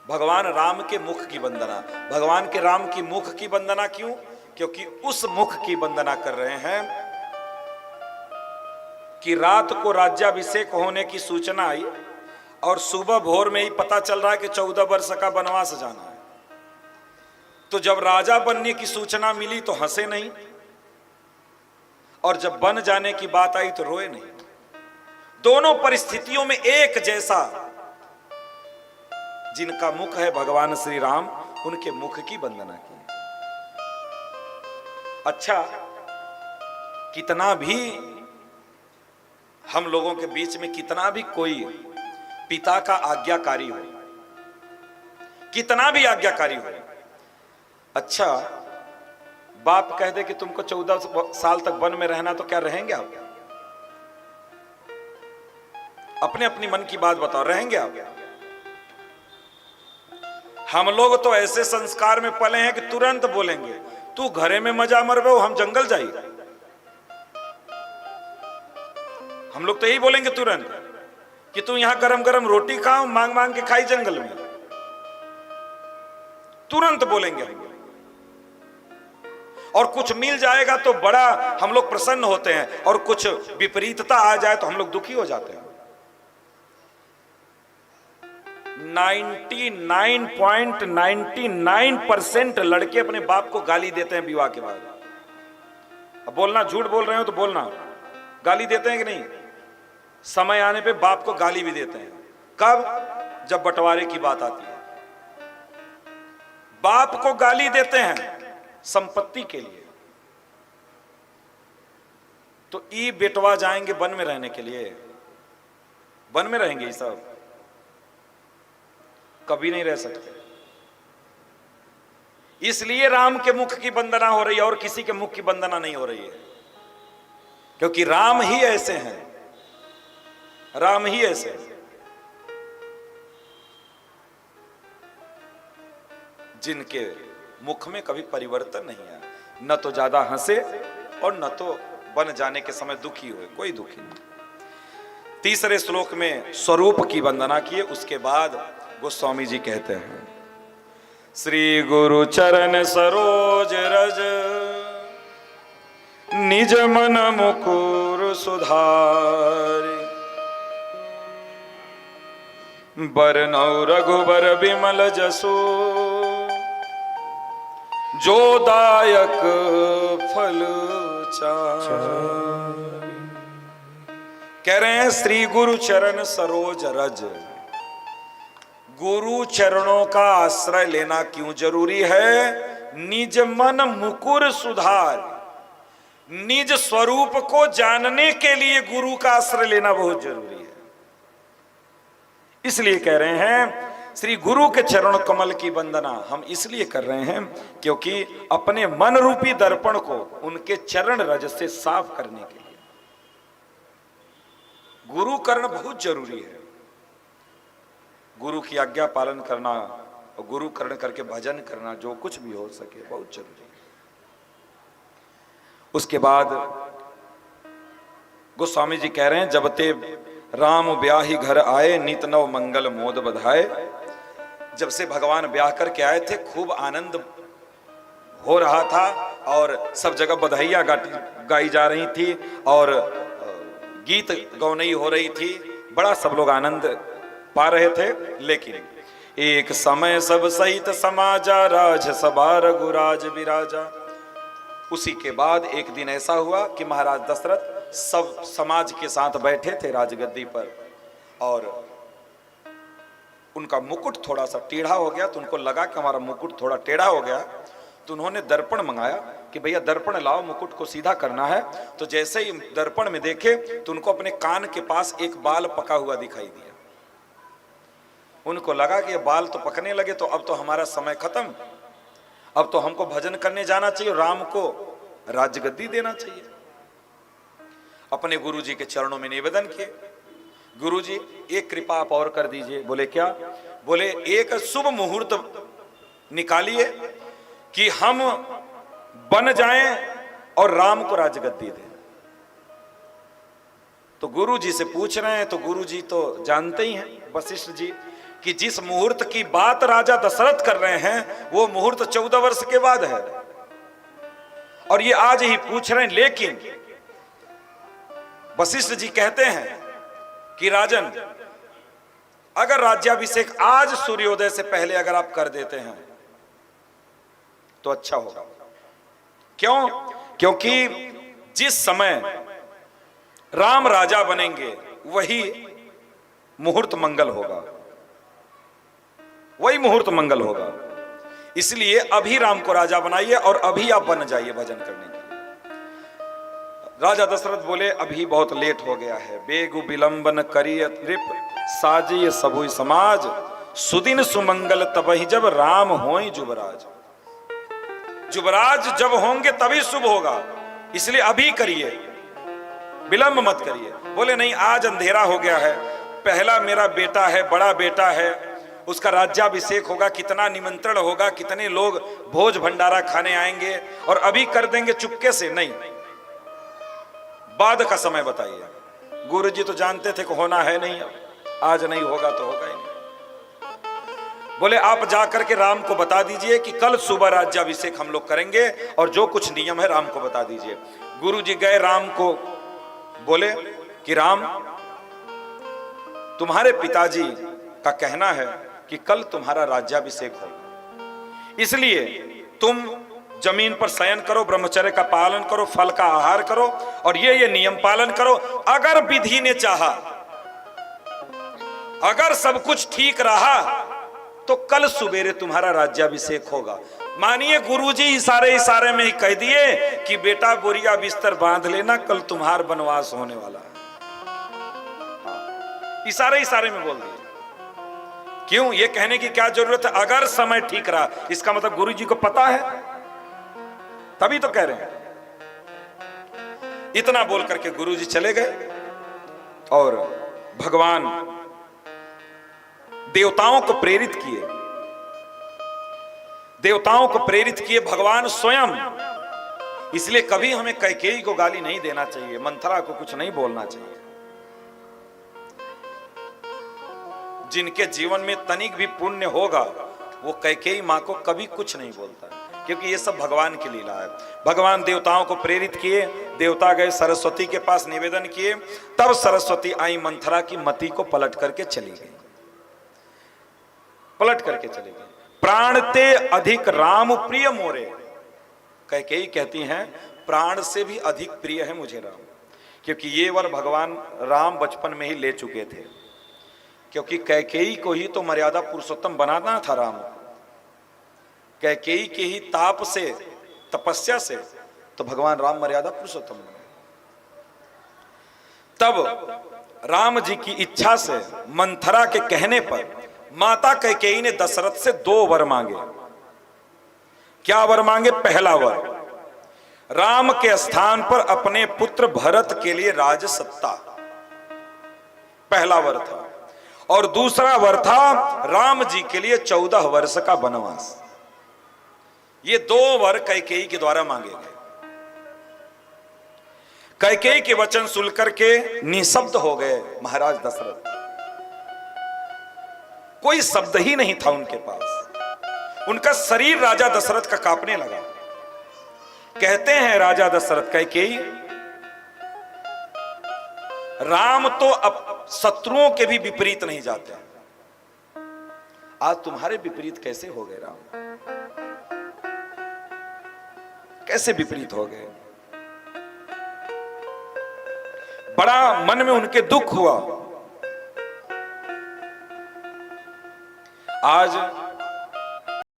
भगवान राम के मुख की वंदना। भगवान के राम की मुख की वंदना क्यों? क्योंकि उस मुख की वंदना कर रहे हैं कि रात को राज्याभिषेक होने की सूचना आई और सुबह भोर में ही पता चल रहा है कि 14 वर्ष का वनवास जाना है। तो जब राजा बनने की सूचना मिली तो हंसे नहीं, और जब बन जाने की बात आई तो रोए नहीं। दोनों परिस्थितियों में एक जैसा जिनका मुख है भगवान श्री राम, उनके मुख की वंदना की। अच्छा, कितना भी हम लोगों के बीच में कितना भी कोई पिता का आज्ञाकारी हो, कितना भी आज्ञाकारी हो, अच्छा बाप कह दे कि तुमको 14 साल तक वन में रहना, तो क्या रहेंगे आप? अपने अपनी मन की बात बताओ, रहेंगे आप? हम लोग तो ऐसे संस्कार में पले हैं कि तुरंत बोलेंगे तू घरे में मजा मरबे, हम जंगल जाइए। हम लोग तो यही बोलेंगे तुरंत कि तू यहां गरम गरम रोटी खाओ, मांग मांग के खाई जंगल में। तुरंत बोलेंगे हम लोग। और कुछ मिल जाएगा तो बड़ा हम लोग प्रसन्न होते हैं, और कुछ विपरीतता आ जाए तो हम लोग दुखी हो जाते हैं। 99.99% लड़के अपने बाप को गाली देते हैं विवाह के बाद। अब बोलना, झूठ बोल रहे हो तो बोलना, गाली देते हैं कि नहीं? समय आने पे बाप को गाली भी देते हैं। कब? जब बंटवारे की बात आती है, बाप को गाली देते हैं संपत्ति के लिए। तो ई बेटवा जाएंगे वन में रहने के लिए, वन में रहेंगे ये सब, कभी नहीं रह सकते। इसलिए राम के मुख की वंदना हो रही है और किसी के मुख की वंदना नहीं हो रही है, क्योंकि राम ही ऐसे हैं, राम ही ऐसे हैं जिनके मुख में कभी परिवर्तन नहीं आया, न तो ज्यादा हंसे और न तो बन जाने के समय दुखी हुए, कोई दुखी नहीं। तीसरे श्लोक में स्वरूप की वंदना किए, उसके बाद गोस्वामी जी कहते हैं, श्री गुरु चरण सरोज रज निज मन मुकुर सुधारि, बरनौ रघुबर बिमल जसु जो दायक फल चारि। कह रहे हैं श्री गुरु चरण सरोज रज। गुरु चरणों का आश्रय लेना क्यों जरूरी है? निज मन मुकुर सुधार, निज स्वरूप को जानने के लिए गुरु का आश्रय लेना बहुत जरूरी है। इसलिए कह रहे हैं श्री गुरु के चरण कमल की वंदना हम इसलिए कर रहे हैं क्योंकि अपने मन रूपी दर्पण को उनके चरण रज से साफ करने के लिए गुरु करण बहुत जरूरी है। गुरु की आज्ञा पालन करना और गुरु करण करके भजन करना, जो कुछ भी हो सके, बहुत जरूरी है। उसके बाद गोस्वामी जी कह रहे हैं, जब ते राम ब्याही घर आए, नित नव मंगल मोद बधाए। जब से भगवान ब्याह करके आए थे, खूब आनंद हो रहा था और सब जगह बधाइयां गाई जा रही थी और गीत गौनई हो रही थी, बड़ा सब लोग आनंद पा रहे थे। लेकिन एक समय सब सहित समाजा, राज सभा रघुराज विराजा। उसी के बाद एक दिन ऐसा हुआ कि महाराज दशरथ सब समाज के साथ बैठे थे राजगद्दी पर, और उनका मुकुट थोड़ा सा टेढ़ा हो गया, तो उनको लगा कि हमारा मुकुट थोड़ा टेढ़ा हो गया, तो उन्होंने दर्पण मंगाया कि भैया दर्पण लाओ, मुकुट को सीधा करना है। तो जैसे ही दर्पण में देखे तो उनको अपने कान के पास एक बाल पका हुआ दिखाई दिया। उनको लगा कि ये बाल तो पकने लगे, तो अब तो हमारा समय खत्म, अब तो हमको भजन करने जाना चाहिए, राम को राजगद्दी देना चाहिए। अपने गुरुजी के चरणों में निवेदन किए, गुरुजी एक कृपा आप और कर दीजिए। बोले क्या? बोले एक शुभ मुहूर्त निकालिए कि हम बन जाएं और राम को राजगद्दी दें। तो गुरुजी से पूछ रहे हैं, तो गुरुजी तो जानते ही हैं वशिष्ठ जी, कि जिस मुहूर्त की बात राजा दशरथ कर रहे हैं वो मुहूर्त 14 वर्ष के बाद है, और ये आज ही पूछ रहे हैं। लेकिन वशिष्ठ जी कहते हैं कि राजन, अगर राज्याभिषेक आज सूर्योदय से पहले अगर आप कर देते हैं तो अच्छा होगा। क्यों? क्योंकि जिस समय राम राजा बनेंगे वही मुहूर्त मंगल होगा, वही मुहूर्त मंगल होगा। इसलिए अभी राम को राजा बनाइए और अभी आप बन जाइए भजन करने के लिए। राजा दशरथ बोले अभी बहुत लेट हो गया है। बेगु विलंबन करिय नृप साजिय सबुई समाज, सुदिन सुमंगल तबहि जब राम होई जुबराज। जुबराज जब होंगे तभी शुभ होगा, इसलिए अभी करिए, विलंब मत करिए। बोले नहीं, आज अंधेरा हो गया है, पहला मेरा बेटा है, बड़ा बेटा है, उसका राज्याभिषेक होगा, कितना निमंत्रण होगा, कितने लोग भोज भंडारा खाने आएंगे, और अभी कर देंगे चुपके से? नहीं, बाद का समय बताइए। गुरुजी तो जानते थे कि होना है नहीं, आज नहीं होगा तो होगा ही नहीं। बोले आप जाकर के राम को बता दीजिए कि कल सुबह राज्याभिषेक हम लोग करेंगे, और जो कुछ नियम है राम को बता दीजिए। गुरुजी गए, राम को बोले कि राम, तुम्हारे पिताजी का कहना है कि कल तुम्हारा राज्याभिषेक होगा, इसलिए तुम जमीन पर शयन करो, ब्रह्मचर्य का पालन करो, फल का आहार करो, और ये नियम पालन करो। अगर विधि ने चाहा, अगर सब कुछ ठीक रहा तो कल सुबेरे तुम्हारा राज्याभिषेक होगा। मानिए गुरुजी इशारे में ही कह दिए कि बेटा बोरिया बिस्तर बांध लेना, कल तुम्हारा वनवास होने वाला है। इशारे में बोल दिए। क्यों? ये कहने की क्या जरूरत है? अगर समय ठीक रहा, इसका मतलब गुरुजी को पता है, तभी तो कह रहे हैं। इतना बोल करके गुरुजी चले गए, और भगवान देवताओं को प्रेरित किए, देवताओं को प्रेरित किए भगवान स्वयं। इसलिए कभी हमें कैकेयी को गाली नहीं देना चाहिए, मंथरा को कुछ नहीं बोलना चाहिए। जिनके जीवन में तनिक भी पुण्य होगा वो कैकेयी मां को कभी कुछ नहीं बोलता, क्योंकि ये सब भगवान की लीला है। भगवान देवताओं को प्रेरित किए, देवता गए सरस्वती के पास निवेदन किए, तब सरस्वती आई, मंथरा की मति को पलट करके चली गई, पलट करके चली गई। प्राण ते अधिक राम प्रिय मोरे, कैकेयी कहती हैं प्राण से भी अधिक प्रिय है मुझे राम, क्योंकि ये वर भगवान राम बचपन में ही ले चुके थे। क्योंकि कैकेयी को ही तो मर्यादा पुरुषोत्तम बनाना था राम। कैकेयी के ही ताप से, तपस्या से तो भगवान राम मर्यादा पुरुषोत्तम बने। तब राम जी की इच्छा से, मंथरा के कहने पर, माता कैकेयी ने दशरथ से 2 वर मांगे। क्या वर मांगे? पहला वर, राम के स्थान पर अपने पुत्र भरत के लिए राज सत्ता, पहला वर था। और दूसरा वर था राम जी के लिए 14 वर्ष का वनवास। ये 2 वर कैकेयी के द्वारा मांगे गए। कैकेयी के वचन सुन करके निशब्द हो गए महाराज दशरथ। कोई शब्द ही नहीं था उनके पास। उनका शरीर राजा दशरथ का कांपने लगा। कहते हैं राजा दशरथ, कैकेयी, राम तो अब शत्रुओं के भी विपरीत नहीं जाते, आज तुम्हारे विपरीत कैसे हो गए राम? कैसे विपरीत हो गए? बड़ा मन में उनके दुख हुआ। आज